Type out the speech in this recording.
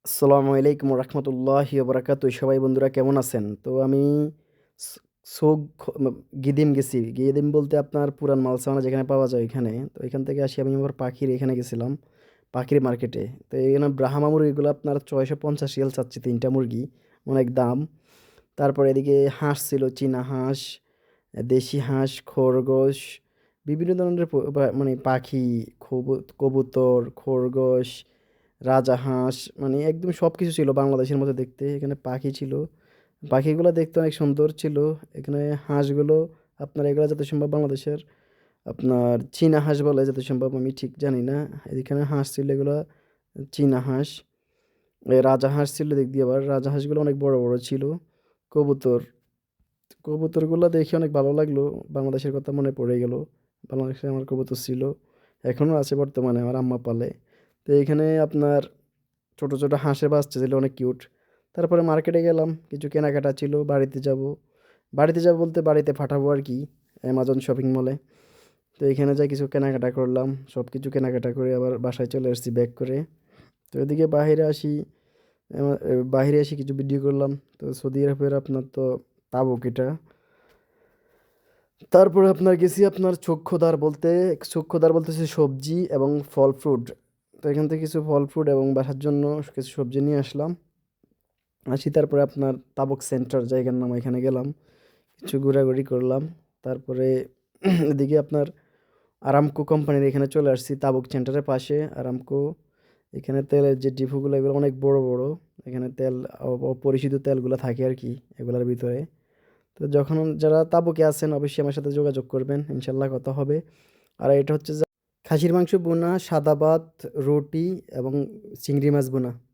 আসসালামু আলাইকুম রহমতুল্লাহি বারাকাতুহু। সবাই বন্ধুরা কেমন আছেন? তো আমি স- সোগ গিদিম গেছি। গিদিম বলতে আপনার পুরান মালসামানা যেখানে পাওয়া যায় ওইখানে। তো এখান থেকে আসি আমি আমার পাখির এখানে গেছিলাম, পাখির মার্কেটে। তো এখানে ব্রাহ্মা মুরগিগুলো আপনার 650 রিয়াল চাচ্ছে তিনটা মুরগি, অনেক দাম। তারপর এদিকে হাঁস ছিল, চীনা হাঁস, দেশি হাঁস, খরগোশ, বিভিন্ন ধরনের মানে পাখি, কবুতর, খরগোশ, রাজাহাঁস, মানে একদম সব কিছু ছিল বাংলাদেশের মতো দেখতে। এখানে পাখি ছিল, পাখিগুলো দেখতে অনেক সুন্দর ছিল। এখানে হাঁসগুলো আপনার এগুলো যত সম্ভব বাংলাদেশের আপনার চীনা হাঁস বলে, যত সম্ভব আমি ঠিক জানি না। এখানে হাঁস ছিল এগুলো চীনা হাঁস। রাজাহাঁস ছিল দিক দিয়ে, আবার রাজাহাঁসগুলো অনেক বড় বড় ছিল। কবুতর, কবুতরগুলো দেখে অনেক ভালো লাগলো, বাংলাদেশের কথা মনে পড়ে গেল। বাংলাদেশে আমার কবুতর ছিল, এখনও আছে বর্তমানে, আমার আম্মা পালে। তো এখানে আপনার ছোট ছোট হাঁসের বাচ্চা ছিল, অনেক কিউট। তারপরে মার্কেটে গেলাম, কিছু কেনাকাটা ছিল, বাড়িতে যাব বলতে বাড়িতে পাঠাবো আর কি, অ্যামাজন শপিং মলে। তো এখানে যাই কিছু কেনাকাটা করলাম, সব কিছু কেনাকাটা করে আবার বাসায় চলে আসছি ব্যাক করে। তো এদিকে বাইরে আসি কিছু ভিডিও করলাম। তো সৌদি আরবের আপনার তো তাবুক এটা। তারপরে আপনার গেছি আপনার চক্ষুদার বলতেছে সবজি এবং ফল ফ্রুট। তো এখান থেকে কিছু ফল ফ্রুট এবং বাসার জন্য কিছু সবজি নিয়ে আসলাম। তারপরে আপনার তাবুক সেন্টার জায়গার নাম, এখানে গেলাম, কিছু ঘোরাঘুরি করলাম। তারপরে এদিকে আপনার আরামকো কোম্পানির এখানে চলে আসছি, তাবুক সেন্টারের পাশে আরামকো। এখানে তেলের যে ডিপুগুলো এগুলো অনেক বড় বড়। এখানে তেল, অপরিশোধিত তেলগুলো থাকে আর কি এগুলোর ভিতরে। তো যখন যারা তাবুকে আছেন অবশ্যই আমার সাথে যোগাযোগ করবেন, ইনশাল্লাহ কথা হবে। আর এটা হচ্ছে যে খাসির মাংস বোনা, সাদা ভাত, রুটি এবং চিংড়ি মাছ বোনা।